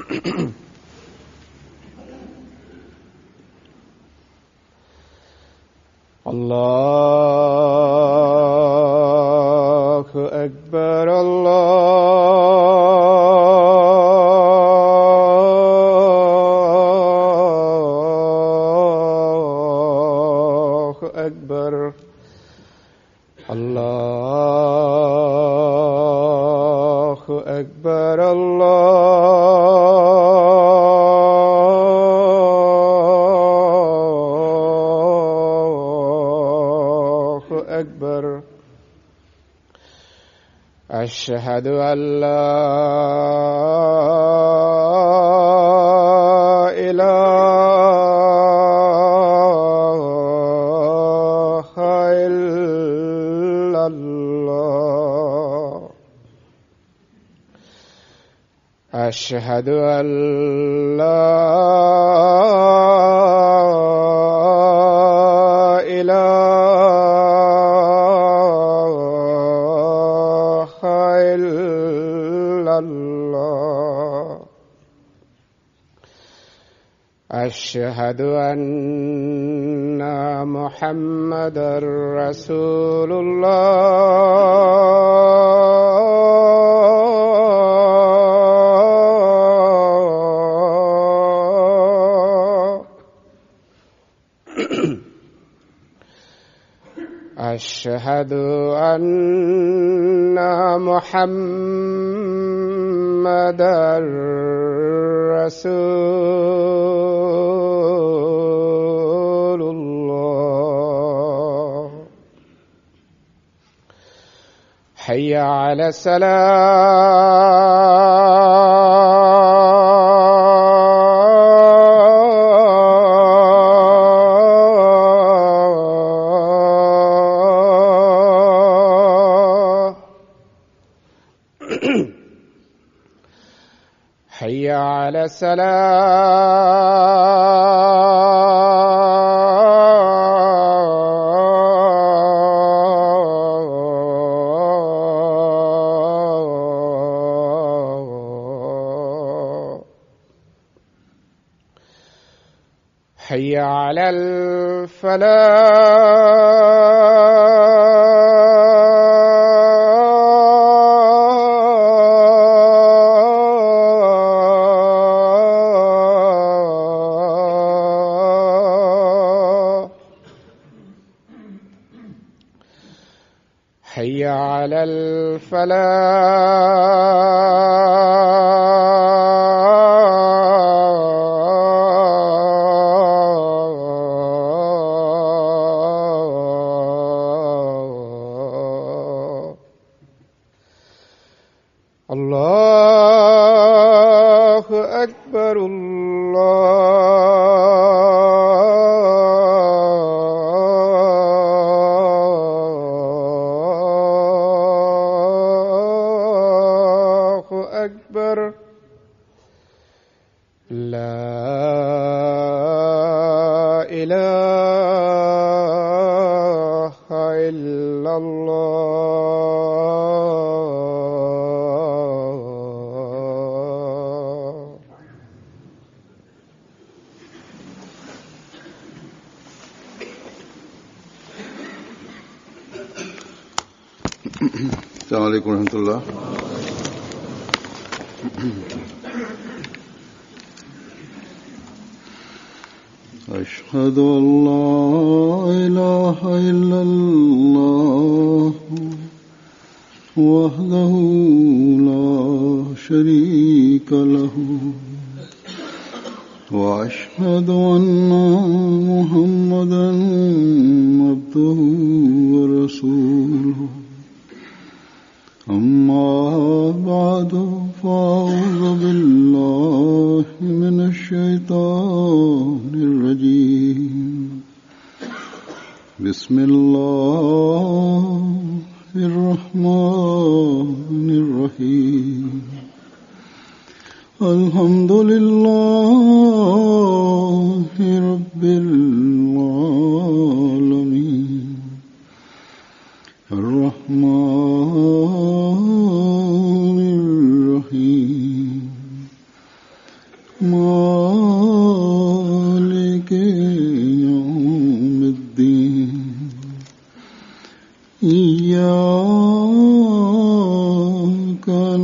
الله أكبر الله أكبر الله أكبر الله أكبر. أشهد أن لا إله إلا الله. أشهد أن لا إله إلا الله. أشهد أن محمدًا رسول الله. أشهد أن محمدًا رسول الله. حي على الصلاة. حي على السلام. حي على الفلاح. حي على الفلاح. الله أكبر الله أكبر. لا إله إلا الله. السلام عليكم ورحمة الله. أشهد أن لا إله إلا الله وحده لا شريك له وأشهد أن محمدًا عبده ورسوله. أما بعد فأعوذ بالله من الشيطان الرجيم. بسم الله الرحمن الرحيم. الحمد لله رب العالمين. الرحمن الرحيم. مالك يوم الدين إياك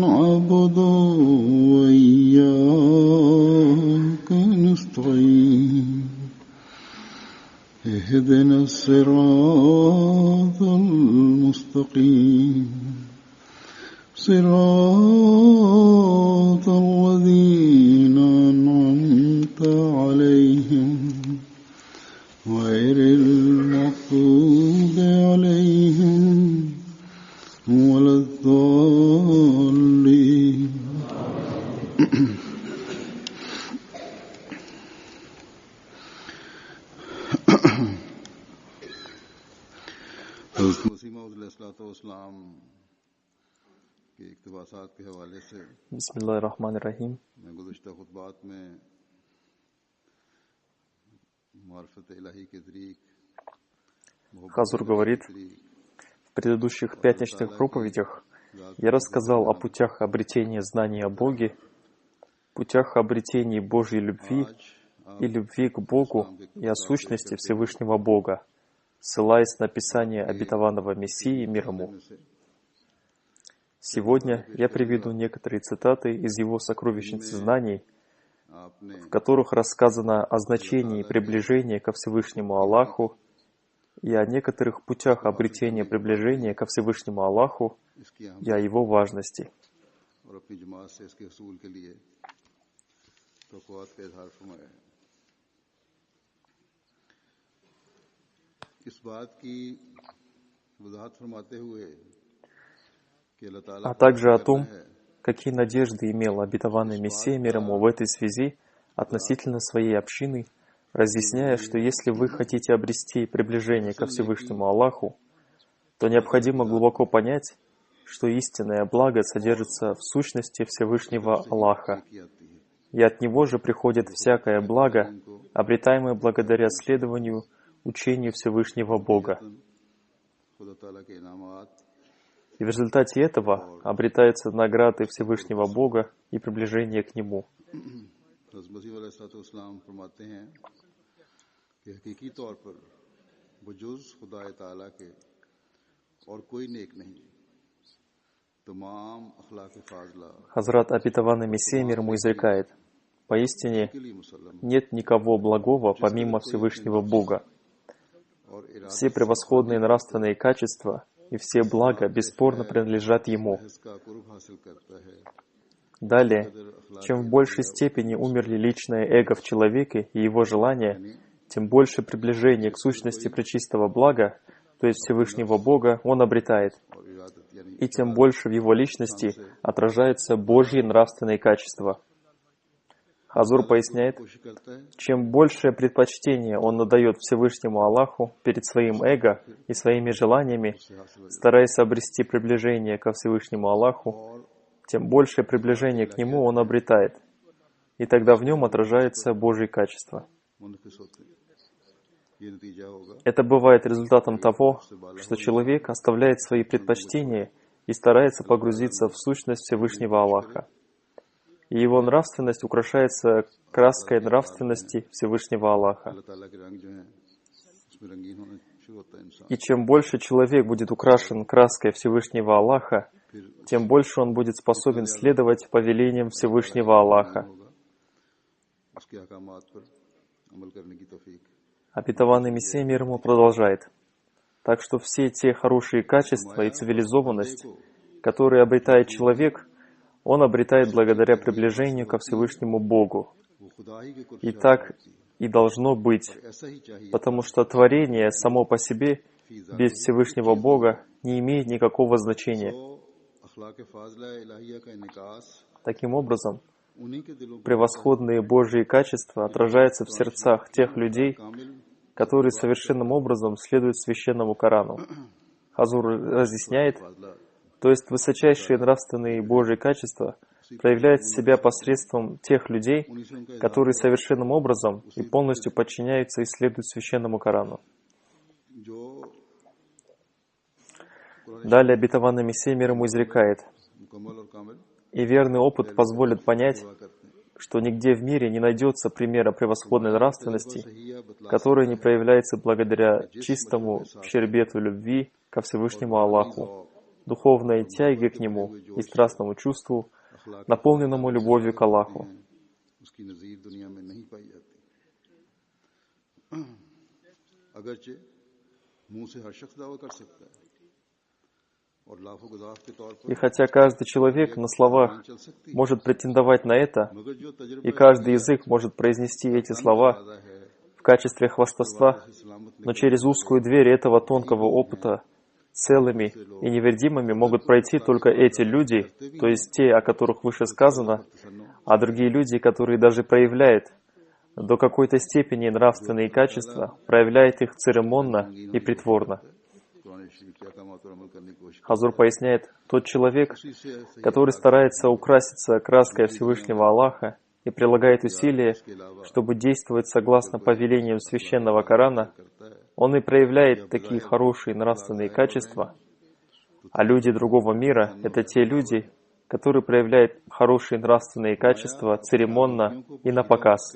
نعبد وإياك نستعين اهدنا الصراط المستقيم صراط الذين أنعمت عليهم غير المغضوب عليهم ولا الضالين حضرت مسیح موعود علیہ الصلوۃ والسلام کے اقتباسات کے حوالے سے Бисмиллахир-рахманир-рахим. میں گزشتہ خطبات میں معرفت الہی کے طریق Хазур говорит, в предыдущих пятничных проповедях я рассказал о путях обретения знания о Боге, путях обретения Божьей любви и любви к Богу и о сущности Всевышнего Бога, ссылаясь на Писание обетованного Мессии мир ему. Сегодня я приведу некоторые цитаты из его сокровищницы знаний, в которых рассказано о значении приближения ко Всевышнему Аллаху и о некоторых путях обретения приближения ко Всевышнему Аллаху и о его важности. А также о том, какие надежды имел обетованный Мессия мир ему в этой связи относительно своей общины, разъясняя, что если вы хотите обрести приближение ко Всевышнему Аллаху, то необходимо глубоко понять, что истинное благо содержится в сущности Всевышнего Аллаха, и от Него же приходит всякое благо, обретаемое благодаря следованию учению Всевышнего Бога. И в результате этого обретаются награды Всевышнего Бога и приближение к Нему. Хазрат обетованный Мессия мир ему изрекает: «Поистине нет никого благого помимо Всевышнего Бога. Все превосходные нравственные качества и все блага бесспорно принадлежат Ему». Далее, чем в большей степени умерли личное эго в человеке и его желания, тем больше приближение к сущности пречистого блага, то есть Всевышнего Бога, он обретает, и тем больше в его личности отражается Божьи нравственные качества. Хазур поясняет, чем большее предпочтение он надает Всевышнему Аллаху перед своим эго и своими желаниями, стараясь обрести приближение ко Всевышнему Аллаху, тем большее приближение к Нему он обретает, и тогда в нем отражается Божье качество. Это бывает результатом того, что человек оставляет свои предпочтения и старается погрузиться в сущность Всевышнего Аллаха. И его нравственность украшается краской нравственности Всевышнего Аллаха. И чем больше человек будет украшен краской Всевышнего Аллаха, тем больше он будет способен следовать повелениям Всевышнего Аллаха. Обетованный Мессия мир ему продолжает: «Так что все те хорошие качества и цивилизованность, которые обретает человек, он обретает благодаря приближению ко Всевышнему Богу. И так и должно быть, потому что творение само по себе без Всевышнего Бога не имеет никакого значения. Таким образом, превосходные Божьи качества отражаются в сердцах тех людей, которые совершенным образом следуют священному Корану». Хазур разъясняет, то есть высочайшие нравственные Божьи качества проявляют себя посредством тех людей, которые совершенным образом и полностью подчиняются и следуют священному Корану. Далее обетованный Мессия мир ему изрекает: «И верный опыт позволит понять, что нигде в мире не найдется примера превосходной нравственности, которая не проявляется благодаря чистому щербету любви ко Всевышнему Аллаху, духовной тяге к Нему и страстному чувству, наполненному любовью к Аллаху. И хотя каждый человек на словах может претендовать на это, и каждый язык может произнести эти слова в качестве хвастовства, но через узкую дверь этого тонкого опыта целыми и невредимыми могут пройти только эти люди, то есть те, о которых выше сказано, а другие люди, которые даже проявляют до какой-то степени нравственные качества, проявляют их церемонно и притворно. Хазур поясняет, тот человек, который старается украситься краской Всевышнего Аллаха и прилагает усилия, чтобы действовать согласно повелениям священного Корана, он и проявляет такие хорошие нравственные качества, а люди другого мира — это те люди, которые проявляют хорошие нравственные качества церемонно и напоказ.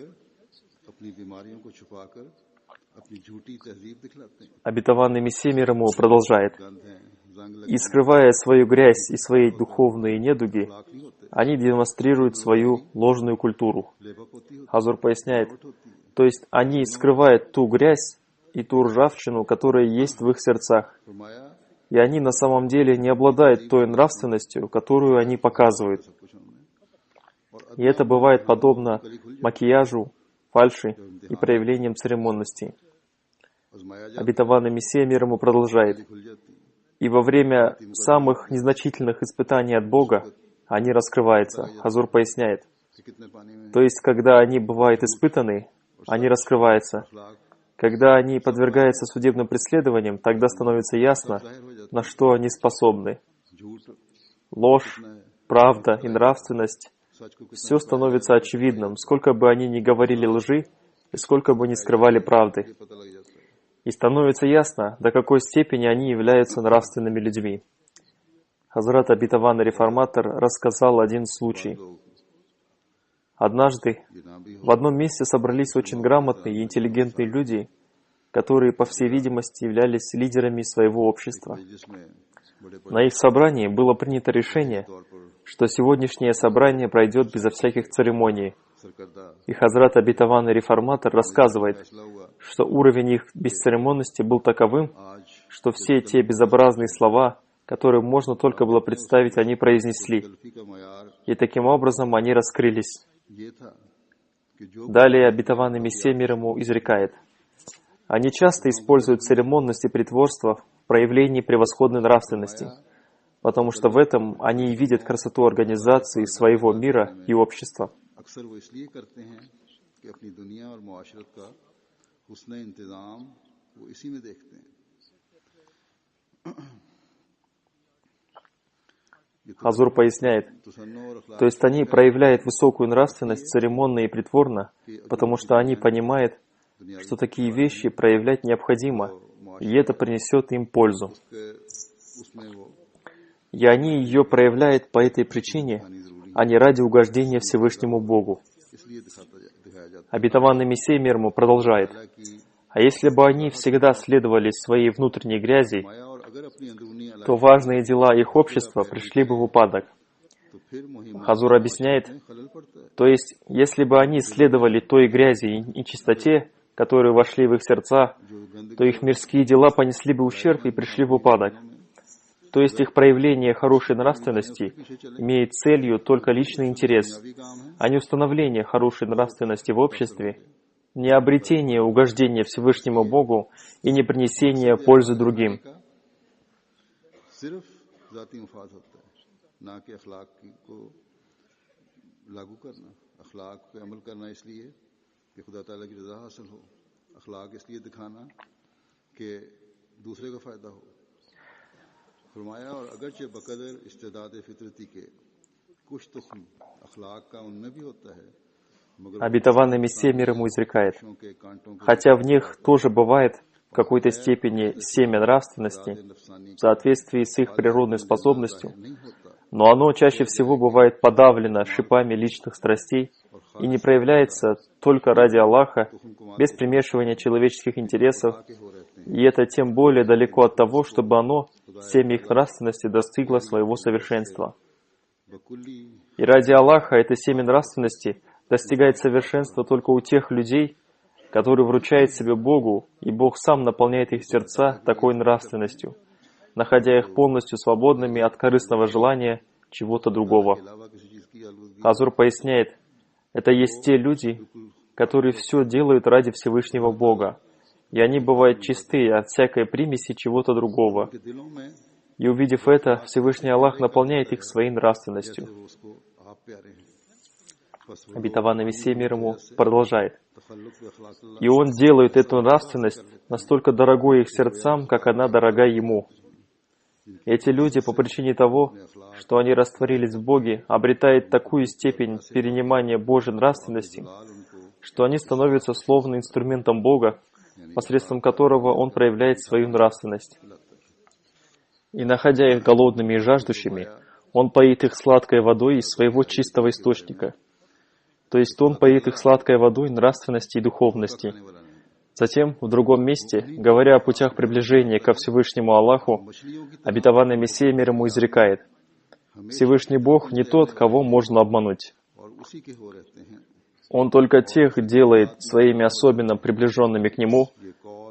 Обетованный Мессия мир ему продолжает: «И скрывая свою грязь и свои духовные недуги, они демонстрируют свою ложную культуру». Хазур поясняет, то есть они скрывают ту грязь и ту ржавчину, которая есть в их сердцах, и они на самом деле не обладают той нравственностью, которую они показывают. И это бывает подобно макияжу, фальши и проявлениям церемонности. Обетованный Мессия мир ему продолжает: «И во время самых незначительных испытаний от Бога они раскрываются». Хазур поясняет, то есть, когда они бывают испытаны, они раскрываются. Когда они подвергаются судебным преследованиям, тогда становится ясно, на что они способны. Ложь, правда и нравственность — все становится очевидным, сколько бы они ни говорили лжи и сколько бы ни скрывали правды. И становится ясно, до какой степени они являются нравственными людьми. Хазрат обетованный реформатор рассказал один случай. Однажды в одном месте собрались очень грамотные и интеллигентные люди, которые, по всей видимости, являлись лидерами своего общества. На их собрании было принято решение, что сегодняшнее собрание пройдет безо всяких церемоний. И Хазрат обетованный реформатор рассказывает, что уровень их бесцеремонности был таковым, что все те безобразные слова, которые можно только было представить, они произнесли. И таким образом они раскрылись. Далее обетованный Мессия мир ему изрекает: они часто используют церемонность и притворство в проявлении превосходной нравственности, потому что в этом они и видят красоту организации своего мира и общества. Хазур поясняет, то есть они проявляют высокую нравственность церемонно и притворно, потому что они понимают, что такие вещи проявлять необходимо, и это принесет им пользу. И они ее проявляют по этой причине, а не ради угождения Всевышнему Богу. Обетованный Мессия мир ему продолжает: а если бы они всегда следовали своей внутренней грязи, то важные дела их общества пришли бы в упадок. Хазур объясняет, то есть, если бы они следовали той грязи и чистоте, которые вошли в их сердца, то их мирские дела понесли бы ущерб и пришли в упадок. То есть их проявление хорошей нравственности имеет целью только личный интерес, а не установление хорошей нравственности в обществе, не обретение угождения Всевышнему Богу и не принесение пользы другим. Обетованный Мессия мир ему изрекает, хотя в них тоже бывает в какой-то степени семя нравственности в соответствии с их природной способностью, но оно чаще всего бывает подавлено шипами личных страстей и не проявляется только ради Аллаха, без примешивания человеческих интересов, и это тем более далеко от того, чтобы оно, семя их нравственности, достигло своего совершенства. И ради Аллаха это семя нравственности достигает совершенства только у тех людей, которые вручают себе Богу, и Бог сам наполняет их сердца такой нравственностью, находя их полностью свободными от корыстного желания чего-то другого. Хазур поясняет, это есть те люди, которые все делают ради Всевышнего Бога, и они бывают чистые от всякой примеси чего-то другого. И увидев это, Всевышний Аллах наполняет их своей нравственностью. Обетованный Мессия мир ему продолжает. И Он делает эту нравственность настолько дорогой их сердцам, как она дорога Ему. Эти люди, по причине того, что они растворились в Боге, обретают такую степень перенимания Божьей нравственности, что они становятся словно инструментом Бога, посредством которого Он проявляет свою нравственность. И, находя их голодными и жаждущими, Он поит их сладкой водой из своего чистого источника. То есть Он поит их сладкой водой нравственности и духовности. Затем, в другом месте, говоря о путях приближения ко Всевышнему Аллаху, обетованный Мессия мир ему изрекает: «Всевышний Бог не тот, кого можно обмануть. Он только тех делает своими особенно приближенными к Нему,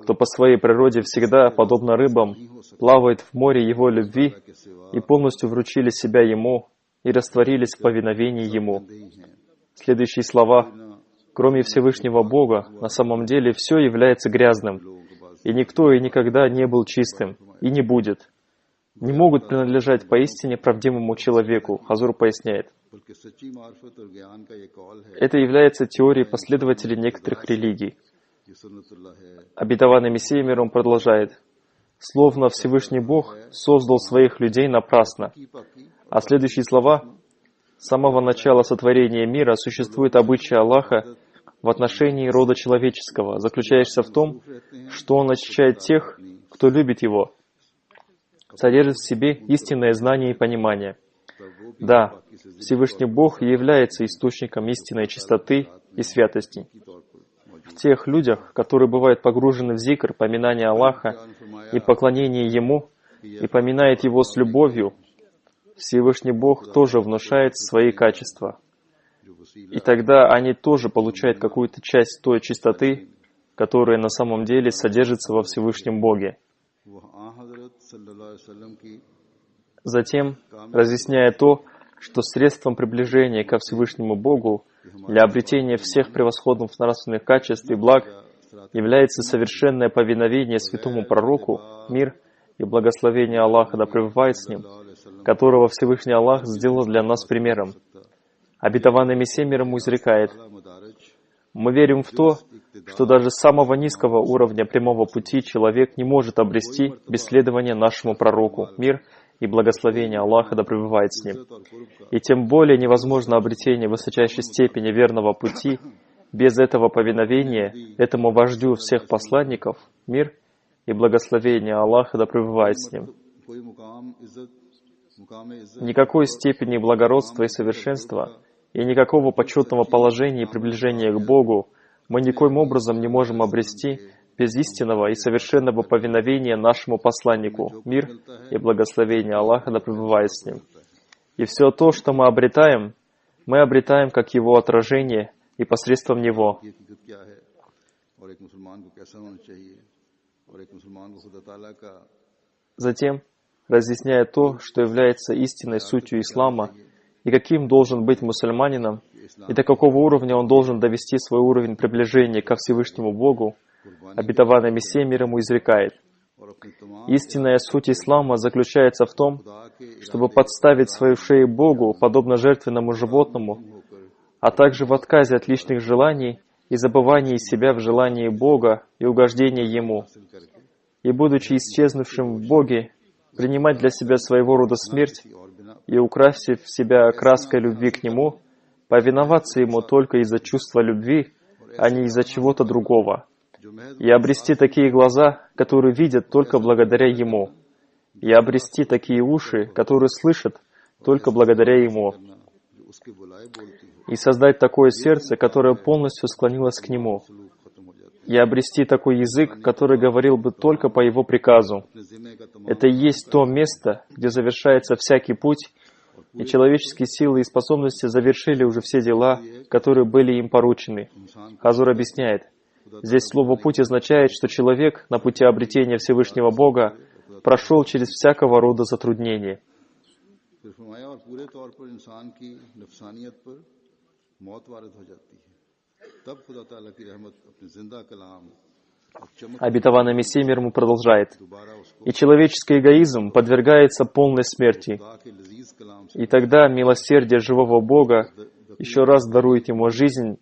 кто по своей природе всегда, подобно рыбам, плавает в море Его любви и полностью вручили себя Ему и растворились в повиновении Ему». Следующие слова: «Кроме Всевышнего Бога, на самом деле все является грязным, и никто и никогда не был чистым, и не будет. Не могут принадлежать поистине правдивому человеку», Хазур поясняет. Это является теорией последователей некоторых религий. Обетованный Мессия мир ему продолжает: «Словно Всевышний Бог создал своих людей напрасно». А следующие слова: «С самого начала сотворения мира существует обычай Аллаха в отношении рода человеческого, заключающийся в том, что Он очищает тех, кто любит Его, содержит в себе истинное знание и понимание. Да, Всевышний Бог является источником истинной чистоты и святости. В тех людях, которые бывают погружены в зикр, поминание Аллаха и поклонение Ему, и поминает Его с любовью, Всевышний Бог тоже внушает свои качества. И тогда они тоже получают какую-то часть той чистоты, которая на самом деле содержится во Всевышнем Боге». Затем, разъясняя то, что средством приближения ко Всевышнему Богу для обретения всех превосходных нравственных качеств и благ является совершенное повиновение святому пророку, мир и благословение Аллаха да пребывает с ним, которого Всевышний Аллах сделал для нас примером. Обетованный Мессия мир ему изрекает: «Мы верим в то, что даже самого низкого уровня прямого пути человек не может обрести без следования нашему пророку, мир и благословение Аллаха да пребывает с ним. И тем более невозможно обретение высочайшей степени верного пути без этого повиновения этому вождю всех посланников, мир и благословение Аллаха да пребывает с ним. Никакой степени благородства и совершенства и никакого почетного положения и приближения к Богу мы никоим образом не можем обрести без истинного и совершенного повиновения нашему посланнику, мир и благословение Аллаха да пребывает с ним. И все то, что мы обретаем как его отражение и посредством него». Затем, разъясняя то, что является истинной сутью ислама, и каким должен быть мусульманином, и до какого уровня он должен довести свой уровень приближения ко Всевышнему Богу, обетованный Мессия мир ему изрекает: «Истинная суть ислама заключается в том, чтобы подставить свою шею Богу, подобно жертвенному животному, а также в отказе от личных желаний и забывании себя в желании Бога и угождении Ему, и, будучи исчезнувшим в Боге, принимать для себя своего рода смерть и, украсив себя краской любви к Нему, повиноваться Ему только из-за чувства любви, а не из-за чего-то другого, и обрести такие глаза, которые видят только благодаря Ему, и обрести такие уши, которые слышат только благодаря Ему, उसके बुलाए बोलती हो и создать такое сердце, которое полностью склонилось к Нему, सलूक खत्म हो जाती и обрести такой язык, который говорил бы только по Его приказу. है जिन्हें का तमाम Это и есть то место, где завершается всякий путь, и человеческие силы и способности завершили уже все дела, которые были им поручены. Хазур объясняет, здесь слово «путь» означает, что человек на пути обретения Всевышнего Бога прошел через всякого рода затруднения. फिर फरमाया और पूरे तौर पर इंसान की नफसानियत पर मौत वारिद हो जाती है तब खुदा ताला की रहमत अपने जिंदा कलाम और चमक Обетованный Мессия мир ему продолжает. दोबारा उसको И человеческий эгоизм подвергается полной смерти. खुदा के लजीज कलाम से И тогда милосердие живого Бога еще раз дарует ему жизнь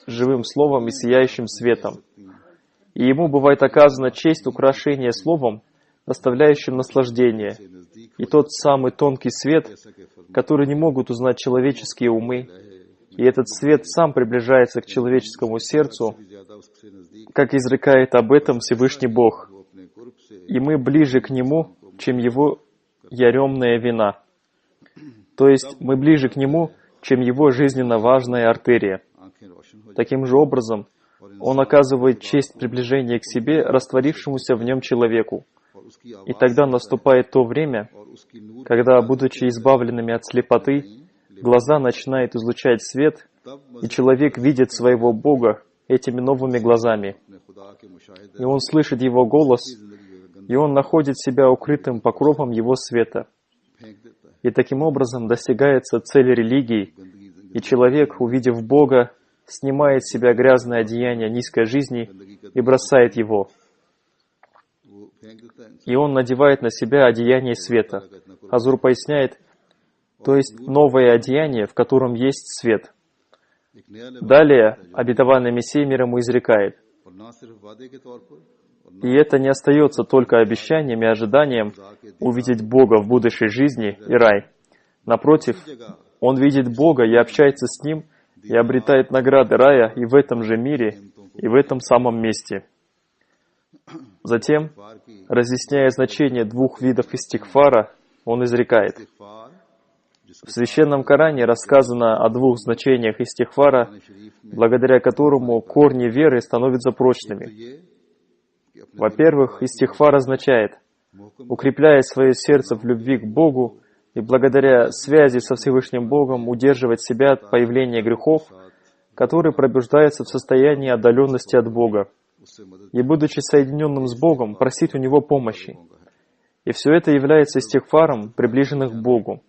живым словом и сияющим светом. И ему бывает оказана честь украшения словом, доставляющим наслаждение, и тот самый тонкий свет, который не могут узнать человеческие умы, и этот свет сам приближается к человеческому сердцу, ज्यादा उससे नजदीक как изрекает об этом Всевышний Бог, वो अपने कुर्ब से и мы ближе к Нему, чем Его яремная вина. То есть мы ближе к Нему, чем Его жизненно важная артерия. आंखें रोशन हो Таким же образом, Он оказывает честь приближения к себе растворившемуся в нем человеку. और उसकी И тогда наступает то время, और उसकी नूर когда, будучи избавленными от слепоты, глаза начинают излучать свет, и человек видит своего Бога этими новыми глазами. अपने खुदा के मुशाहिदे И он слышит Его голос, и он находит себя укрытым покровом Его света. फेंक देता है И таким образом достигается цель религии, и человек, увидев Бога, снимает с себя грязное одеяние низкой жизни и бросает его. वो फेंक देता है И он надевает на себя одеяние света. Хазур поясняет, то есть новое одеяние, в котором есть свет. एक नया Далее обетованный Мессия мир ему изрекает. और ना सिर्फ वादे के तौर पर और И это не остается только обещанием и ожиданием увидеть Бога в будущей жизни и рай. Напротив, он видит Бога и общается с Ним, и обретает награды рая и в этом же мире, и в этом самом месте. Затем, फार की разъясняя значение двух видов истигфара, он изрекает. इस्तिगफार В Священном Коране рассказано о двух значениях истигфара, शरीफ में благодаря которому корни веры становятся прочными. ये कि अपने Во-первых, истигфар означает, укрепляя свое сердце в любви к Богу и благодаря связи со Всевышним Богом удерживать себя от появления грехов, которые пробуждаются в состоянии отдаленности от Бога, उससे मदद и, будучи соединенным с Богом, просить у Него помощи. И все это является истигфаром приближенных к Богу,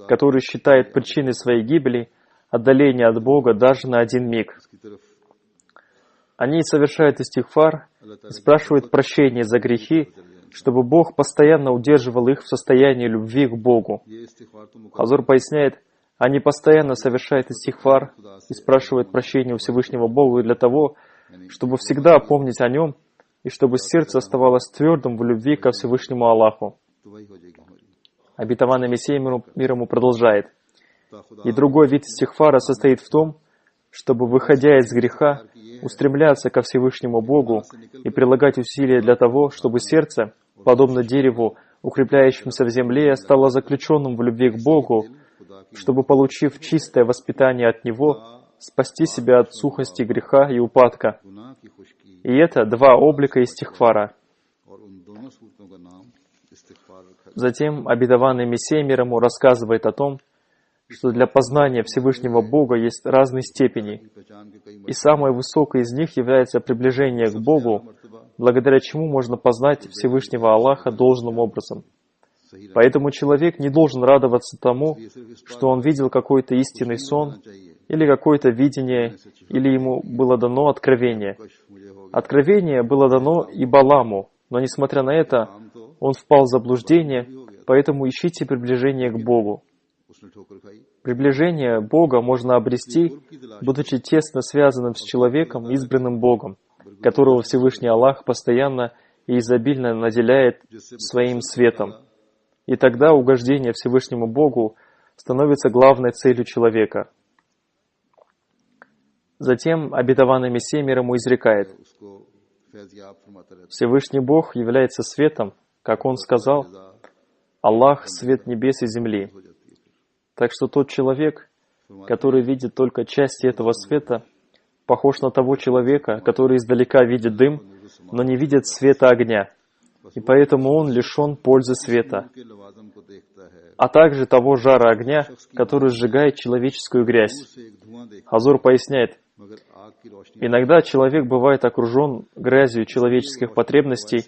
который считает причиной своей гибели отдаление от Бога даже на один миг. की तरफ Они совершают истигфар и спрашивают прощения за грехи, чтобы Бог постоянно удерживал их в состоянии любви к Богу. ये इस्तिगफार तो मुकद्दर Хазур поясняет, они постоянно совершают истигфар и спрашивают прощения у Всевышнего Бога для того, чтобы всегда помнить о Нем и чтобы сердце оставалось твердым в любви ко Всевышнему Аллаху. तो वही हो जाएगी हमारी Обетованный Мессия мир ему продолжает. ता खुदा И другой вид истигфара состоит в том, чтобы, выходя из греха, устремляться ко Всевышнему Богу и прилагать усилия для того, чтобы сердце, подобно дереву, укрепляющемуся в земле, стало заключенным в любви к Богу, чтобы, получив чистое воспитание от Него, спасти себя от сухости греха и упадка. गुनाह की खुशकी И это два облика истигфара. और उन दोनों सूरतों का नाम इस्तिगफार रखा Затем обетованный Мессия мир ему рассказывает о том, что для познания Всевышнего Бога есть разные степени, पहचान के कई и самой высокой из них является приближение к Богу, благодаря чему можно познать Всевышнего Аллаха должным образом. सही Поэтому человек не должен радоваться тому, что он видел какой-то истинный сон, चाहिए или какое-то видение, или ему было дано откровение. कश मुझे हो Откровение было дано и Баламу, но несмотря на это, हम तो он впал в заблуждение, поэтому ищите приближение к Богу. उसने ठोकर खाई Приближение Бога можно обрести, будучи тесно связанным с человеком, избранным Богом, которого Всевышний Аллах постоянно и изобильно наделяет своим светом. И тогда угождение Всевышнему Богу становится главной целью человека. Затем обетованный Мессия мир ему изрекает. उसको फैज़याब फरमाता रहता Всевышний Бог является светом, как Он сказал, है Аллах — свет небес и земли. हो जाती है Так что тот человек, который видит только части этого света, похож на того человека, который издалека видит дым, но не видит света огня, и поэтому он лишен пользы света, а также того жара огня, который сжигает человеческую грязь. Хазур поясняет, иногда человек бывает окружен грязью человеческих потребностей,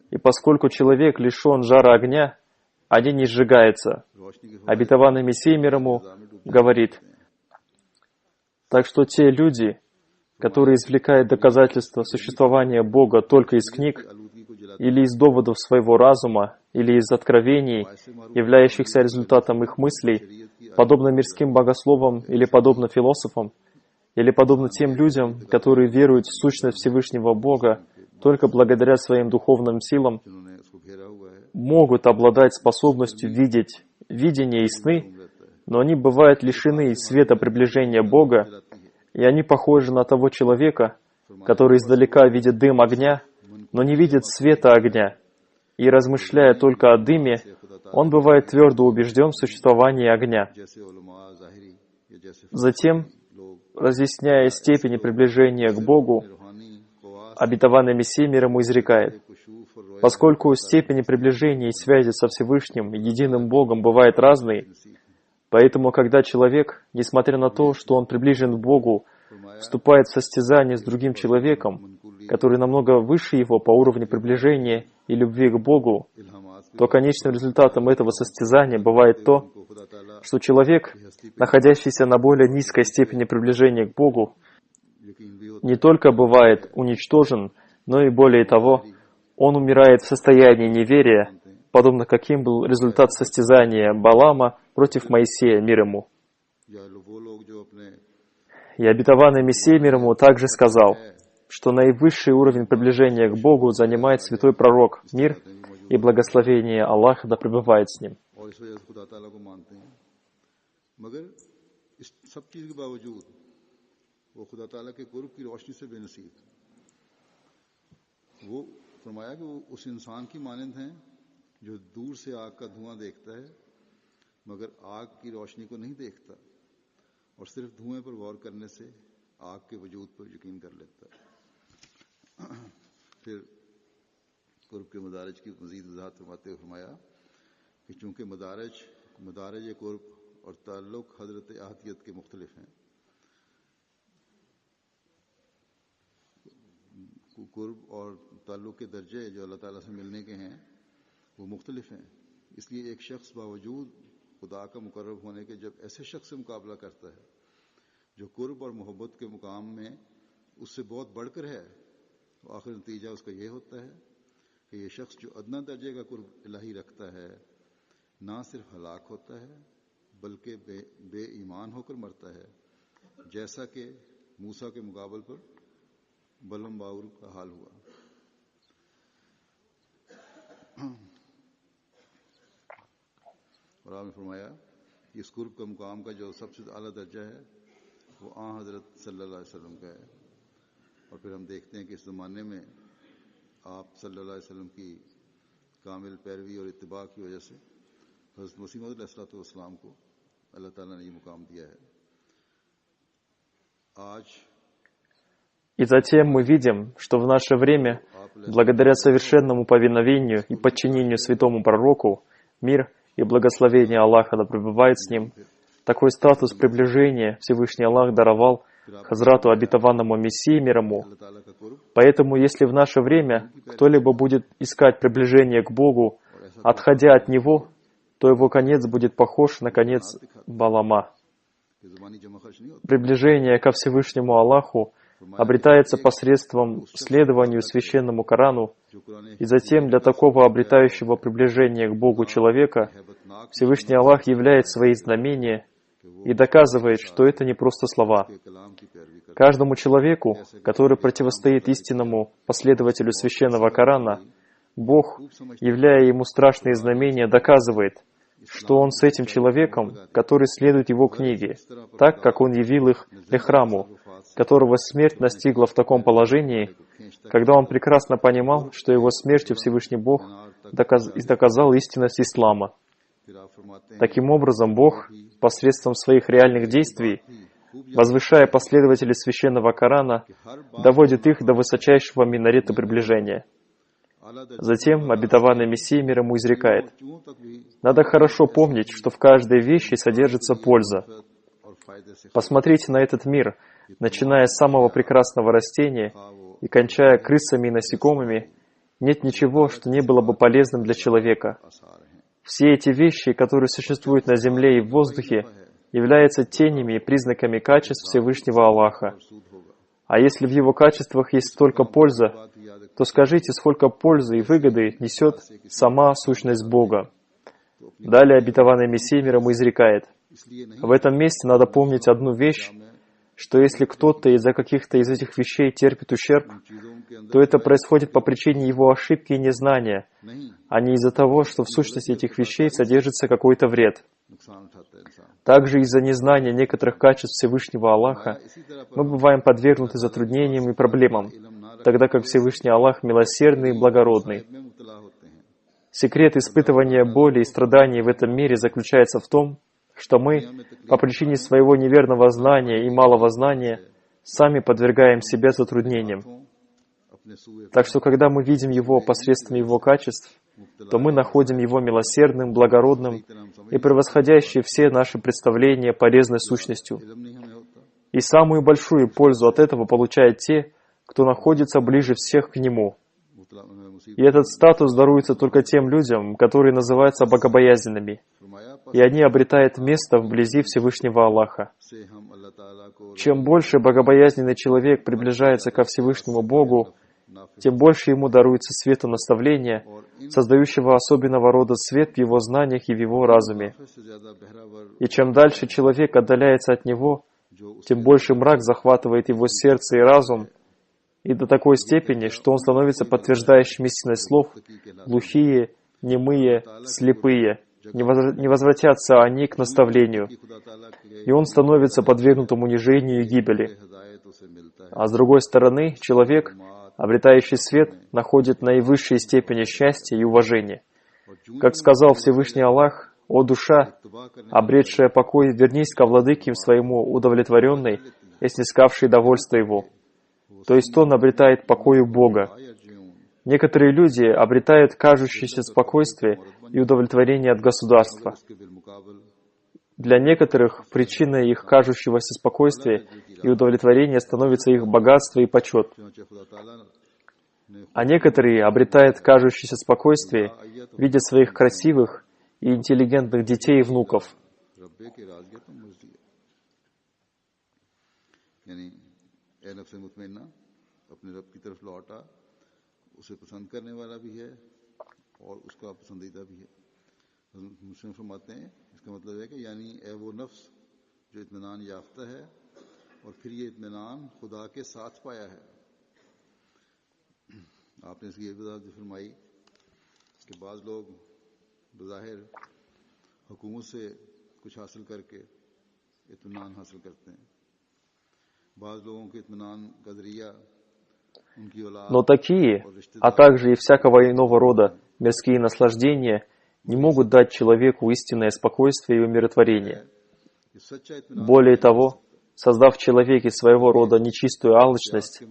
и поскольку человек лишен жара огня, они не сжигаются. Обетованный Мессия мир ему говорит, так что те люди, которые извлекают доказательства существования Бога только из книг, или из доводов своего разума, или из откровений, являющихся результатом их мыслей, подобно мирским богословам или подобно философам, или подобно тем людям, которые веруют в сущность Всевышнего Бога только благодаря своим духовным силам, могут обладать способностью видеть видения и сны, но они бывают лишены света приближения Бога, и они похожи на того человека, который издалека видит дым огня, но не видит света огня, и, размышляя только о дыме, он бывает твердо убежден в существовании огня. Затем, разъясняя степени приближения к Богу, обетованный Мессия мир ему изрекает, поскольку степени приближения и связи со Всевышним, единым Богом, бывают разные, поэтому, когда человек, несмотря на то, что он приближен к Богу, вступает в состязание с другим человеком, который намного выше его по уровню приближения и любви к Богу, то конечным результатом этого состязания бывает то, что человек, находящийся на более низкой степени приближения к Богу, не только бывает уничтожен, но и более того, он умирает в состоянии неверия, подобно каким был результат состязания Балаама против Моисея, мир ему. И обетованный Мессия мир ему также сказал, что наивысший уровень приближения к Богу занимает святой пророк, мир и благословение Аллаха да пребывает с ним. और सिर्फ धुएं पर गौर करने से आग के वजूद पर यकीन कर लेता है। फिर कुर्ब के मदारज की मजीद वजाहत फरमाते हुए फरमाया कि चूंकि मदारज कुर्ब और ताल्लुक हजरत आहदियत के मुख्तलिफ हैं, कुर्ब और ताल्लुक के दर्जे जो अल्लाह ताला से मिलने के हैं वो मुख्तलिफ हैं। इसलिए एक शख्स बावजूद खुदा का मुकर्रब होने के जब ऐसे शख्स से मुकाबला करता है जो कुर्ब और मोहब्बत के मुकाम में उससे बहुत बढ़कर है, तो आखिर नतीजा उसका यह होता है कि यह शख्स जो अदना दर्जे का कुर्ब इलाही रखता है ना सिर्फ हलाक होता है बल्कि बेईमान होकर मरता है, जैसा कि मूसा के मुकाबल पर बलम बाउर का हाल हुआ। और आपने फरमाया कि इस कुर्ब का मुकाम का जो सबसे आला दर्जा है वो हज़रत सल्लल्लाहु अलैहि वसल्लम का है। और फिर हम देखते हैं कि इस ज़माने में आप सल्लल्लाहु अलैहि वसल्लम की कामिल पैरवी और इत्तिबा की वजह से हज़रत मसीह मौऊद अलैहिस्सलाम को अल्लाह ताला ने ये मुकाम दिया है। आज И затем мы видим, что в наше время, благодаря совершенному повиновению и подчинению святому пророку, мир и благословение Аллаха да пребывает с ним, такой статус приближения Всевышний Аллах даровал Хазрату обетованному Мессии мир ему. Поэтому, если в наше время кто-либо будет искать приближение к Богу, отходя от Него, то его конец будет похож на конец Балама. Приближение ко Всевышнему Аллаху обретается посредством следованию священному Корану, и затем для такого обретающего приближение к Богу человека Всевышний Аллах являет свои знамения и доказывает, что это не просто слова. Каждому человеку, который противостоит истинному последователю священного Корана, Бог, являя ему страшные знамения, доказывает, что Он с этим человеком, который следует его книге, так, как Он явил их Эхраму, которого смерть настигла в таком положении, когда он прекрасно понимал, что его смертью Всевышний Бог доказал истинность ислама. Таким образом, Бог, посредством своих реальных действий, возвышая последователей священного Корана, доводит их до высочайшего минарета приближения. Затем обетованный Мессия мир ему изрекает: «Надо хорошо помнить, что в каждой вещи содержится польза. Посмотрите на этот мир, начиная с самого прекрасного растения и кончая крысами и насекомыми, нет ничего, что не было бы полезным для человека. Все эти вещи, которые существуют на земле и в воздухе, являются тенями и признаками качеств Всевышнего Аллаха. А если в Его качествах есть столько пользы, то скажите, сколько пользы и выгоды несет сама сущность Бога». Далее обетованный Мессия мир ему изрекает: «В этом месте надо помнить одну вещь, что если кто-то из-за каких-то из этих вещей терпит ущерб, то это происходит по причине его ошибки и незнания, а не из-за того, что в сущности этих вещей содержится какой-то вред. Также из-за незнания некоторых качеств Всевышнего Аллаха мы бываем подвергнуты затруднениям и проблемам, тогда как Всевышний Аллах милосердный и благородный. Секрет испытывания боли и страданий в этом мире заключается в том, что мы, по причине своего неверного знания и малого знания, сами подвергаем себя затруднениям. Так что, когда мы видим Его посредством Его качеств, то мы находим Его милосердным, благородным и превосходящим все наши представления полезной сущностью. И самую большую пользу от этого получают те, кто находится ближе всех к Нему. И этот статус даруется только тем людям, которые называются богобоязненными, и они обретают место вблизи Всевышнего Аллаха. Чем больше богобоязненный человек приближается ко Всевышнему Богу, тем больше ему даруется света наставления, создающего особенного рода свет в его знаниях и в его разуме. И чем дальше человек отдаляется от него, тем больше мрак захватывает его сердце и разум, и до такой степени, что он становится подтверждающим истинность слов: глухие, немые, слепые, не возвратятся они к наставлению, и он становится подвергнутым унижению и гибели. А с другой стороны, человек, обретающий свет, находит наивысшие степени счастья и уважения. Как сказал Всевышний Аллах: «О душа, обретшая покой, вернись ко владыке своему удовлетворенной и снискавшей довольство его». То есть он обретает покой у Бога. Некоторые люди обретают кажущееся спокойствие и удовлетворение от государства. Для некоторых причиной их кажущегося спокойствия и удовлетворения становится их богатство и почет. А некоторые обретают кажущееся спокойствие, видя своих красивых и интеллигентных детей и внуков. मुस्लिम फरमाते हैं, इसका मतलब है कि यानी ए वो नफ्स जो इत्मीनान याफ्ता है और फिर ये इत्मीनान खुदा के साथ पाया है। आपने इसकी ये वजह फरमाई कि बाज़ लोग बज़ाहिर हुकूमत से कुछ हासिल करके इत्मीनान हासिल करते हैं। बाज़ लोगों के इत्मीनान का ज़रिया उनकी औलाद, но такие, а также и всякого иного рода мирские наслаждения не могут дать человеку истинное спокойствие и умиротворение. Более того, создав в человеке своего рода нечистую алчность,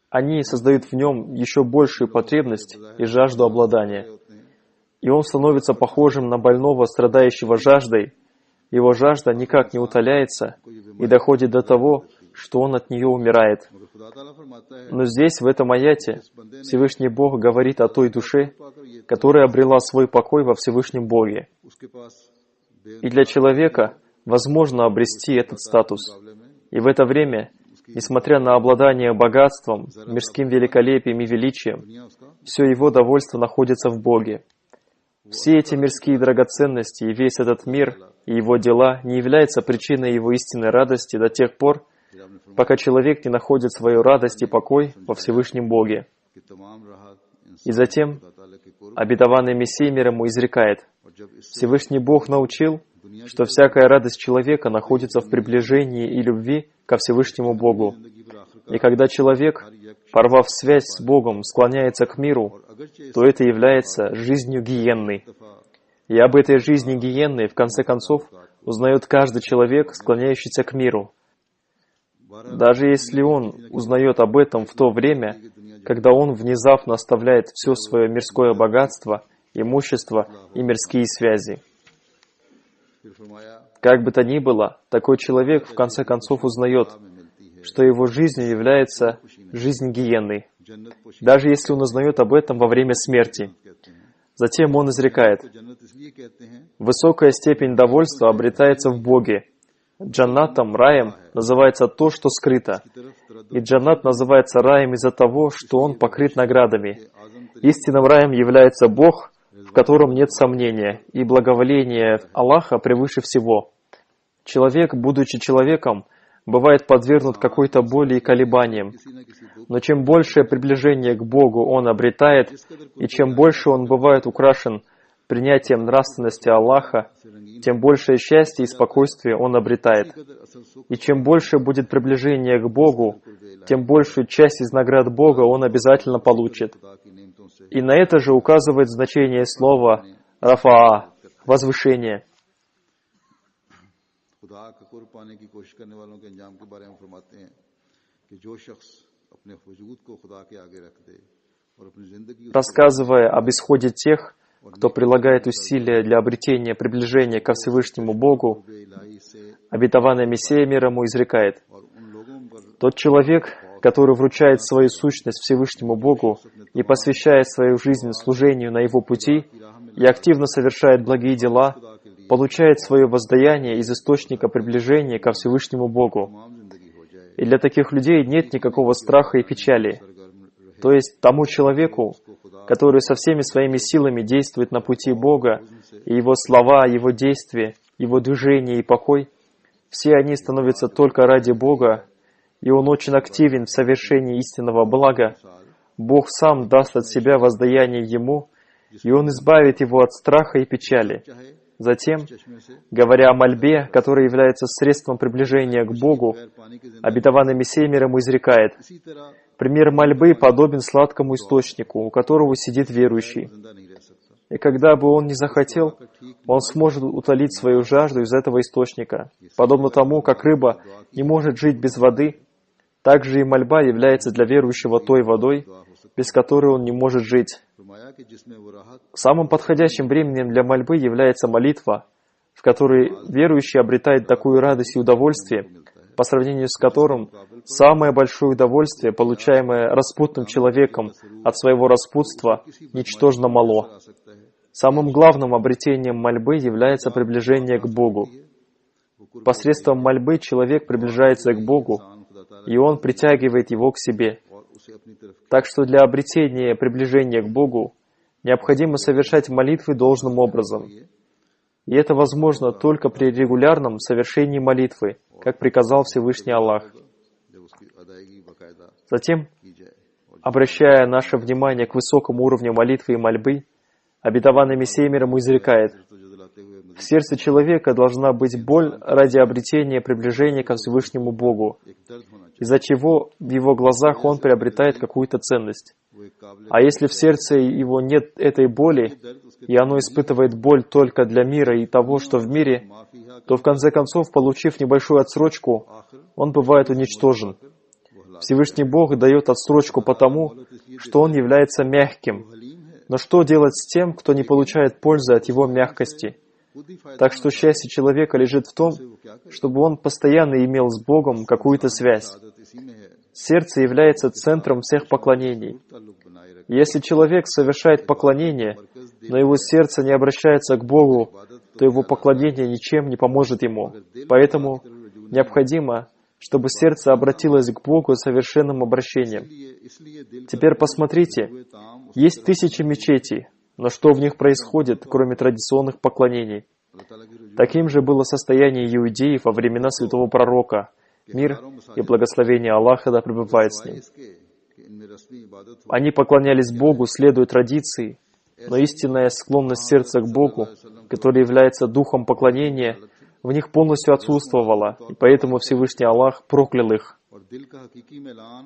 они создают в нем еще большую потребность и жажду обладания. И он становится похожим на больного, страдающего жаждой. Его жажда никак не утоляется и доходит до того, что он от нее умирает. Но здесь, в этом аяте, Всевышний Бог говорит о той душе, которая обрела свой покой во Всевышнем Боге. И для человека возможно обрести этот статус. И в это время, несмотря на обладание богатством, мирским великолепием и величием, все его довольство находится в Боге. Все эти мирские драгоценности и весь этот мир и его дела не являются причиной его истинной радости до тех пор, пока человек не находит свою радость и покой во Всевышнем Боге. И затем обетованный Мессия мир ему изрекает: Всевышний Бог научил, что всякая радость человека находится в приближении и любви ко Всевышнему Богу. И когда человек, порвав связь с Богом, склоняется к миру, то это является жизнью гиенной. И об этой жизни гиенной, в конце концов, узнает каждый человек, склоняющийся к миру. Даже если он узнает об этом в то время, когда он внезапно оставляет все свое мирское богатство, имущество и мирские связи. Как бы то ни было, такой человек в конце концов узнает, что его жизнью является жизнь гиенны, даже если он узнает об этом во время смерти. Затем он изрекает: «Высокая степень довольства обретается в Боге. Джаннатом, раем, называется то, что скрыто. И джаннат называется раем из-за того, что он покрыт наградами. Истинным раем является Бог, в котором нет сомнения, и благоволение Аллаха превыше всего. Человек, будучи человеком, бывает подвергнут какой-то боли и колебаниям. Но чем большее приближение к Богу он обретает, и чем больше он бывает украшен принятием нравственности Аллаха, тем большее счастье и спокойствие он обретает. И чем больше будет приближение к Богу, тем большую часть из наград Бога он обязательно получит. И на это же указывает значение слова «рафаа» — «возвышение». Рассказывая об исходе тех, кто прилагает усилия для обретения приближения ко Всевышнему Богу, обетованный Мессия мир ему изрекает: «Тот человек, который вручает свою сущность Всевышнему Богу и посвящает свою жизнь служению на Его пути и активно совершает благие дела, получает свое воздаяние из источника приближения ко Всевышнему Богу. И для таких людей нет никакого страха и печали. То есть тому человеку, который со всеми своими силами действует на пути Бога, и его слова, его действия, его движения и покой, все они становятся только ради Бога, и он очень активен в совершении истинного блага, Бог сам даст от себя воздаяние ему, и он избавит его от страха и печали. Затем, говоря о мольбе, которая является средством приближения к Богу, обетованный Мессия мир ему изрекает: «Пример мольбы подобен сладкому источнику, у которого сидит верующий. И когда бы он ни захотел, он сможет утолить свою жажду из этого источника. Подобно тому, как рыба не может жить без воды, так же и мольба является для верующего той водой, без которой он не может жить. Самым подходящим временем для мольбы является молитва, в которой верующий обретает такую радость и удовольствие, по сравнению с которым самое большое удовольствие, получаемое распутным человеком от своего распутства, ничтожно мало. Самым главным обретением мольбы является приближение к Богу. Посредством мольбы человек приближается к Богу, и он притягивает его к себе. Так что для обретения приближения к Богу необходимо совершать молитвы должным образом. И это возможно только при регулярном совершении молитвы, как приказал Всевышний Аллах. Затем, обращая наше внимание к высокому уровню молитвы и мольбы, обетованный Мессия мир ему изрекает: «В сердце человека должна быть боль ради обретения приближения ко Всевышнему Богу, из-за чего в его глазах он приобретает какую-то ценность. А если в сердце его нет этой боли, и оно испытывает боль только для мира и того, что в мире, то в конце концов, получив небольшую отсрочку, он бывает уничтожен. Всевышний Бог дает отсрочку потому, что Он является мягким. Но что делать с тем, кто не получает пользы от Его мягкости? Так что счастье человека лежит в том, чтобы он постоянно имел с Богом какую-то связь. Сердце является центром всех поклонений. Если человек совершает поклонение, но его сердце не обращается к Богу, то его поклонение ничем не поможет ему. Поэтому необходимо, чтобы сердце обратилось к Богу совершенным обращением. Теперь посмотрите, есть тысячи мечетей, но что в них происходит, кроме традиционных поклонений? Таким же было состояние иудеев во времена святого пророка. Мир и благословение Аллаха да пребывает с ним. Они поклонялись Богу, следуя традиции, но истинная склонность сердца к Богу, который является духом поклонения, в них полностью отсутствовала, и поэтому Всевышний Аллах проклял их.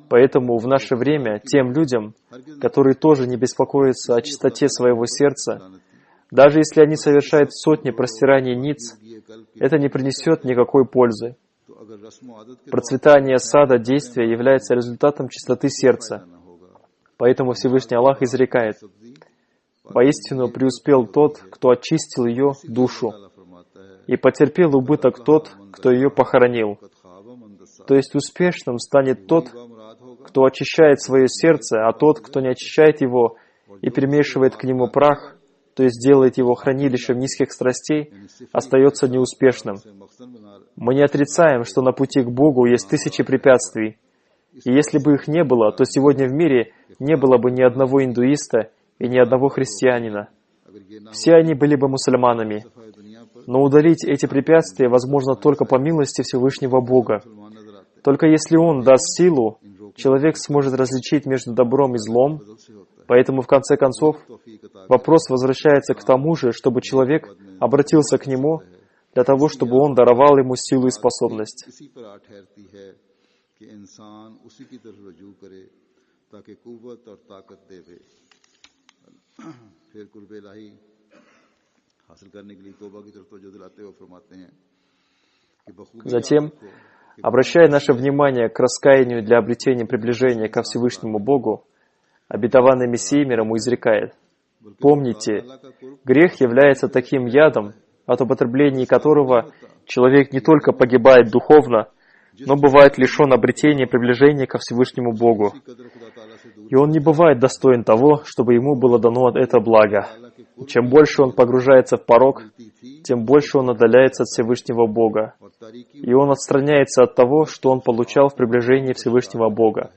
Поэтому в наше время тем людям, которые тоже не беспокоятся о чистоте своего сердца, Даже если они совершают сотни простираний ниц, это не принесет никакой пользы. Процветание сада действия является результатом чистоты сердца. Поэтому Всевышний Аллах изрекает: «Воистину преуспел тот, кто очистил ее душу, и потерпел убыток тот, кто ее похоронил». То есть успешным станет тот, кто очищает свое сердце, а тот, кто не очищает его и примешивает к нему прах, то есть делает его хранилищем низких страстей, остается неуспешным. Мы не отрицаем, что на пути к Богу есть тысячи препятствий. И если бы их не было, то сегодня в мире не было бы ни одного индуиста и ни одного христианина. Все они были бы мусульманами. Но удалить эти препятствия возможно только по милости Всевышнего Бога. Только если Он даст силу, человек сможет различить между добром и злом. Поэтому, в конце концов, вопрос возвращается к тому же, чтобы человек обратился к Нему для того, чтобы Он даровал ему силу и способность. Затем, обращая наше внимание к раскаянию для обретения приближения ко Всевышнему Богу, обетованный Мессией мир ему изрекает: «Помните, грех является таким ядом, от употребления которого человек не только погибает духовно, но бывает лишен обретения приближения ко Всевышнему Богу. И он не бывает достоин того, чтобы ему было дано это благо. И чем больше он погружается в порок, тем больше он отдаляется от Всевышнего Бога. И он отстраняется от того, что он получал в приближении Всевышнего Бога.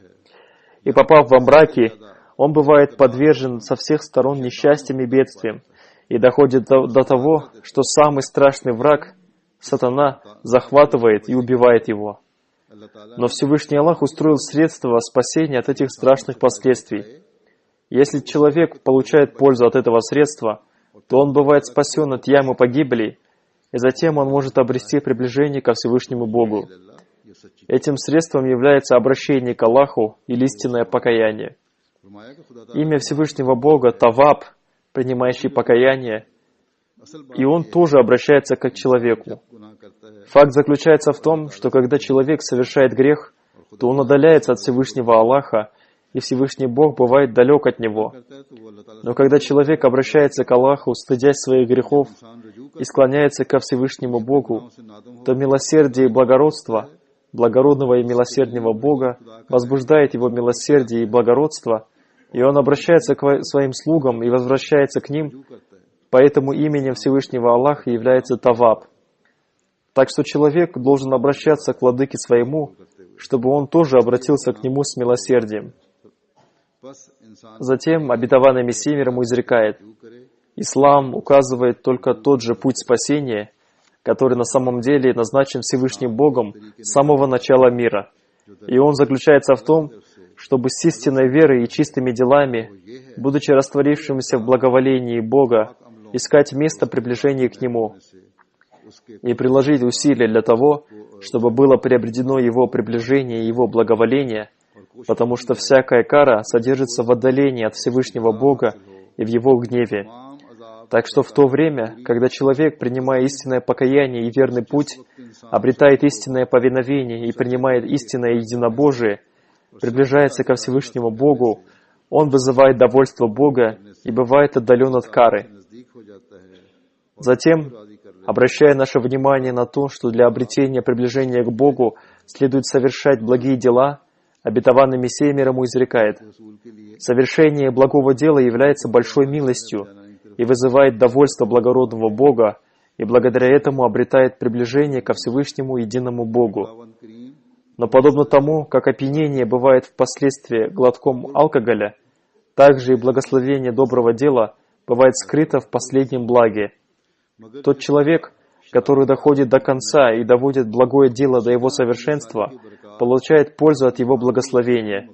И попав во мраки, он бывает подвержен со всех сторон несчастьям и бедствиям, и доходит до того, что самый страшный враг, сатана, захватывает и убивает его. Но Всевышний Аллах устроил средства спасения от этих страшных последствий. Если человек получает пользу от этого средства, то он бывает спасен от ямы погибели, и затем он может обрести приближение ко Всевышнему Богу. Этим средством является обращение к Аллаху или истинное покаяние. Имя Всевышнего Бога — Таваб, принимающий покаяние, и он тоже обращается к человеку. Факт заключается в том, что когда человек совершает грех, то он отдаляется от Всевышнего Аллаха, и Всевышний Бог бывает далек от него. Но когда человек обращается к Аллаху, стыдясь своих грехов, и склоняется ко Всевышнему Богу, то милосердие и благородство благородного и милосердного Бога возбуждает его милосердие и благородство, и он обращается к своим слугам и возвращается к ним, поэтому именем Всевышнего Аллаха является Таваб. Так что человек должен обращаться к Владыке своему, чтобы он тоже обратился к нему с милосердием. Затем обетованный Мессия мир ему изрекает: «Ислам указывает только тот же путь спасения, который на самом деле назначен Всевышним Богом с самого начала мира. И он заключается в том, чтобы с истинной верой и чистыми делами, будучи растворившимся в благоволении Бога, искать место приближения к Нему и приложить усилия для того, чтобы было приобретено Его приближение и Его благоволение, потому что всякая кара содержится в отдалении от Всевышнего Бога и в Его гневе. Так что в то время, когда человек, принимая истинное покаяние и верный путь, обретает истинное повиновение и принимает истинное единобожие, приближается ко Всевышнему Богу, он вызывает довольство Бога и бывает отдален от кары. Затем, обращая наше внимание на то, что для обретения приближения к Богу следует совершать благие дела, обетованный Мессия мир ему изрекает: «Совершение благого дела является большой милостью и вызывает довольство благородного Бога, и благодаря этому обретает приближение ко Всевышнему единому Богу. Но подобно тому, как опьянение бывает впоследствии глотком алкоголя, так же и благословение доброго дела бывает скрыто в последнем благе. Тот человек, который доходит до конца и доводит благое дело до его совершенства, получает пользу от его благословения.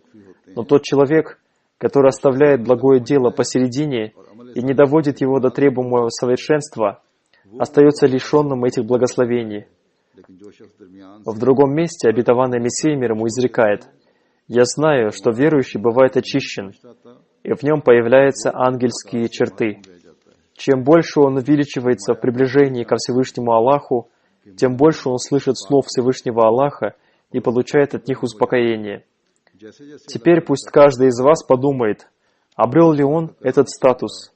Но тот человек, который оставляет благое дело посередине и не доводит его до требуемого совершенства, остается лишенным этих благословений». В другом месте обетованный Мессия мир ему изрекает: «Я знаю, что верующий бывает очищен, и в нем появляются ангельские черты. Чем больше он увеличивается в приближении ко Всевышнему Аллаху, тем больше он слышит слов Всевышнего Аллаха и получает от них успокоение. Теперь пусть каждый из вас подумает, обрел ли он этот статус.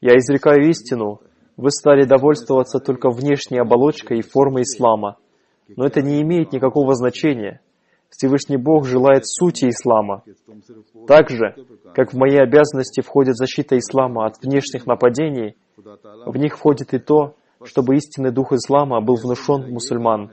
Я изрекаю истину, вы стали довольствоваться только внешней оболочкой и формой ислама. Но это не имеет никакого значения. Всевышний Бог желает сути ислама. Так же, как в мои обязанности входит защита ислама от внешних нападений, в них входит и то, чтобы истинный дух ислама был внушен мусульман.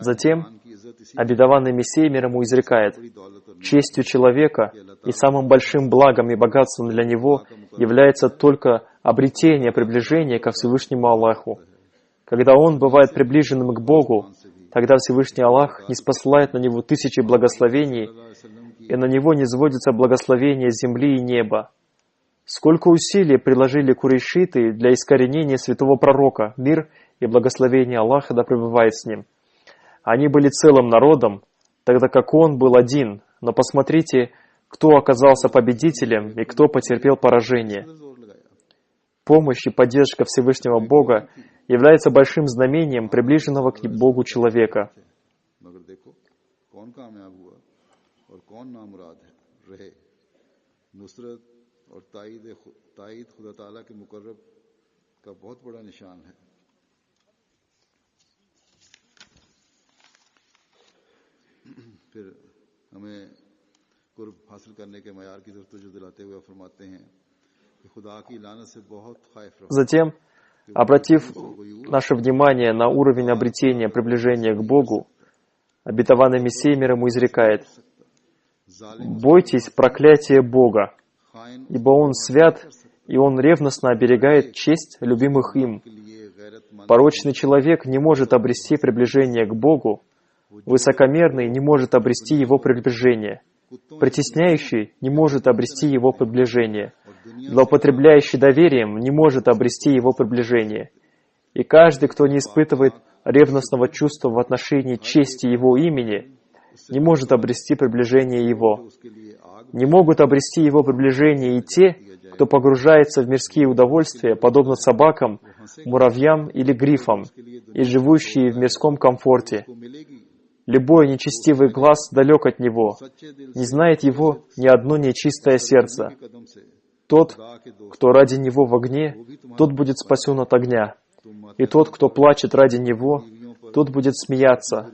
Затем обетованный Мессия мир ему изрекает: «Честью человека и самым большим благом и богатством для него является только обретение приближения ко Всевышнему Аллаху. Когда он бывает приближенным к Богу, тогда Всевышний Аллах не спосылает на него тысячи благословений, и на него не сводится благословение земли и неба. Сколько усилий приложили курейшиты для искоренения святого пророка, мир и благословение Аллаха да пребывает с ним. Они были целым народом, тогда как он был один, но посмотрите, кто оказался победителем и кто потерпел поражение. Помощь и поддержка Всевышнего Бога является большим знамением приближенного к Богу человека. Затем, обратив наше внимание на уровень обретения приближения к Богу, обетованный Мессия мир ему изрекает: «Бойтесь проклятия Бога, ибо Он свят, и Он ревностно оберегает честь любимых им. Порочный человек не может обрести приближение к Богу, высокомерный не может обрести его приближение, притесняющий не может обрести его приближение, злоупотребляющий доверием не может обрести его приближение. И каждый, кто не испытывает ревностного чувства в отношении чести его имени, не может обрести приближение его. Не могут обрести его приближение и те, кто погружается в мирские удовольствия, подобно собакам, муравьям или грифам, и живущие в мирском комфорте. Любой нечестивый глаз далек от него, не знает его ни одно нечистое сердце. Тот, кто ради него в огне, тот будет спасен от огня. И тот, кто плачет ради него, тот будет смеяться.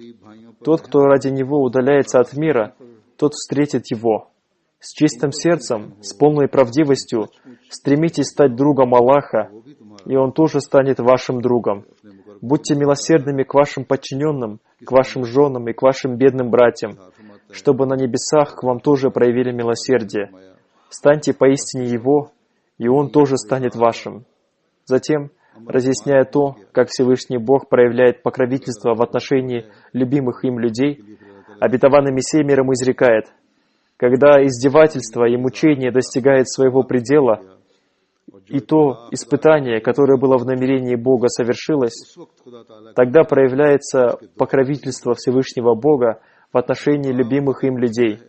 Тот, кто ради него удаляется от мира, тот встретит его. С чистым сердцем, с полной правдивостью стремитесь стать другом Аллаха, и Он тоже станет вашим другом. Будьте милосердными к вашим подчиненным, к вашим женам и к вашим бедным братьям, чтобы на небесах к вам тоже проявили милосердие. Станьте поистине Его, и Он тоже станет вашим». Затем, разъясняя то, как Всевышний Бог проявляет покровительство в отношении любимых им людей, обетованный Мессия мир ему изрекает: «Когда издевательство и мучение достигает своего предела, и то испытание, которое было в намерении Бога, совершилось, тогда проявляется покровительство Всевышнего Бога в отношении любимых им людей.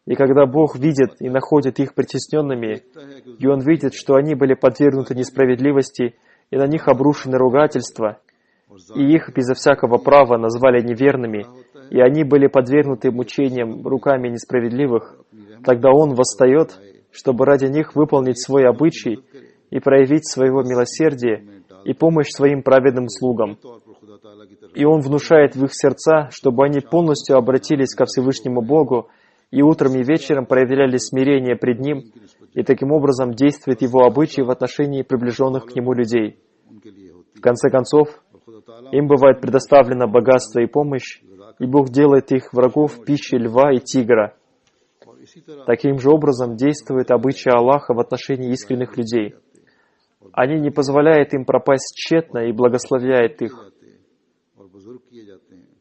И когда Бог видит и находит их притесненными, и Он видит, что они были подвергнуты несправедливости, и на них обрушены ругательства, и их безо всякого права назвали неверными, и они были подвергнуты мучениям руками несправедливых, тогда Он восстает, чтобы ради них выполнить свой обычай и проявить своего милосердия и помощь своим праведным слугам. И Он внушает в их сердца, чтобы они полностью обратились ко Всевышнему Богу и утром и вечером проявляли смирение пред Ним, и таким образом действует Его обычай в отношении приближенных к Нему людей. В конце концов, им бывает предоставлено богатство и помощь, и Бог делает их врагов пищей льва и тигра. Таким же образом действует обычай Аллаха в отношении искренних людей. Они не позволяют им пропасть тщетно и благословляют их.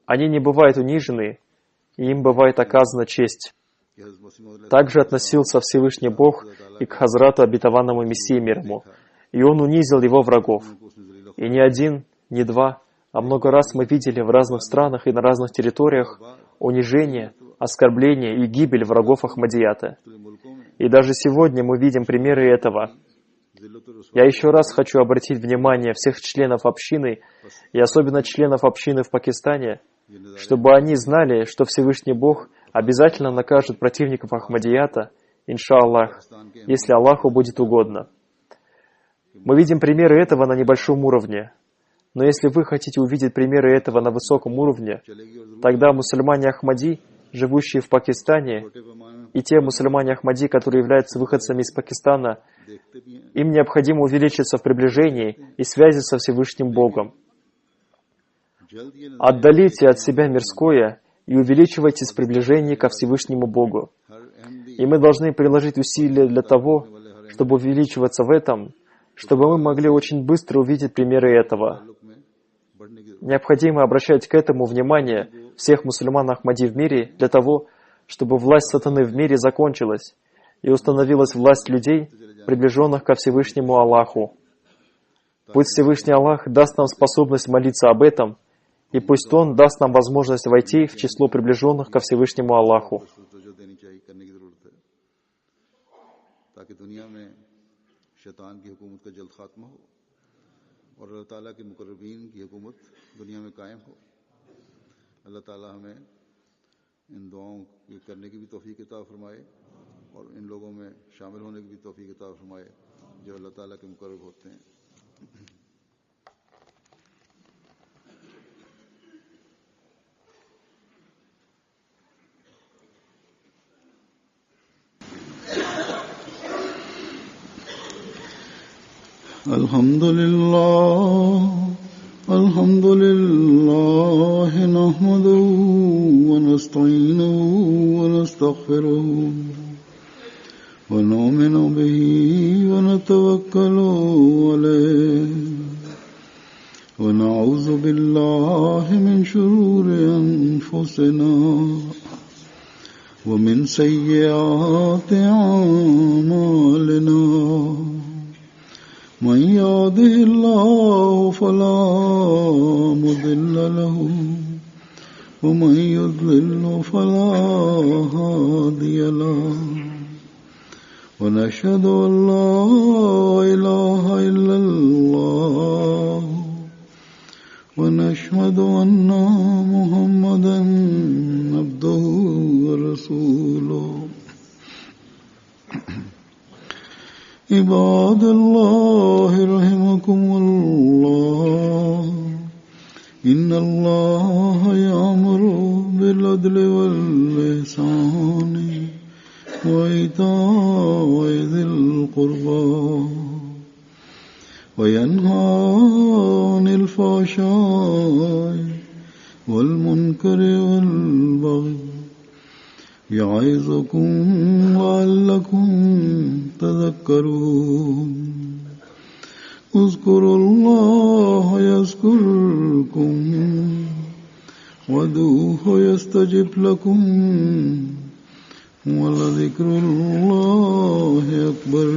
Они не бывают унижены, и им бывает оказана честь. Также относился Всевышний Бог и к Хазрату обетованному Мессии мир ему, и Он унизил его врагов. И ни один, ни два, А много раз мы видели в разных странах и на разных территориях унижение, оскорбление и гибель врагов Ахмадията. И даже сегодня мы видим примеры этого. Я еще раз хочу обратить внимание всех членов общины, и особенно членов общины в Пакистане, чтобы они знали, что Всевышний Бог обязательно накажет противников Ахмадията, иншаллах, если Аллаху будет угодно. Мы видим примеры этого на небольшом уровне. Но если вы хотите увидеть примеры этого на высоком уровне, тогда мусульмане Ахмади, живущие в Пакистане, и те мусульмане Ахмади, которые являются выходцами из Пакистана, им необходимо увеличиться в приближении и связи со Всевышним Богом. Отдалите от себя мирское и увеличивайтесь в приближении ко Всевышнему Богу. И мы должны приложить усилия для того, чтобы увеличиваться в этом, чтобы мы могли очень быстро увидеть примеры этого. Необходимо обращать к этому внимание всех мусульман Ахмади в мире для того, чтобы власть сатаны в мире закончилась и установилась власть людей, приближенных ко Всевышнему Аллаху. Пусть Всевышний Аллах даст нам способность молиться об этом, и пусть Он даст нам возможность войти в число приближенных ко Всевышнему Аллаху. और अल्लाह ताला के मुकर्रबीन की हुकूमत दुनिया में कायम हो। अल्लाह ताला हमें इन दुआओं की करने की भी तौफीक अता फरमाए और इन लोगों में शामिल होने की भी तौफीक अता फरमाए जो अल्लाह ताला के मुकर्रब होते हैं। अल्हम्दुलिल्लाह नहमदुहु व नस्तईनुहु व नस्तगफिरुहु व नु'मिनु बिही व नतवक्कलु अलैहि व नऊज़ु बिल्लाहि मिन शुरूरि अनफुसिना व मिन सय्यिआति अमालिना من يهده الله فلا مضل له ومن يضلل فلا هادي له ونشهد أن لا إله إلا الله ونشهد أن محمدا عبده ورسوله عباد الله رحمكم الله إن الله يأمر بالعدل والإحسان وإيتاء ذي القربى وينهى عن الفحشاء والمنكر والبغي يعظكم لعلكم تذكرون اذكروا الله يذكركم وادعوه يستجب لكم ولذكر الله أكبر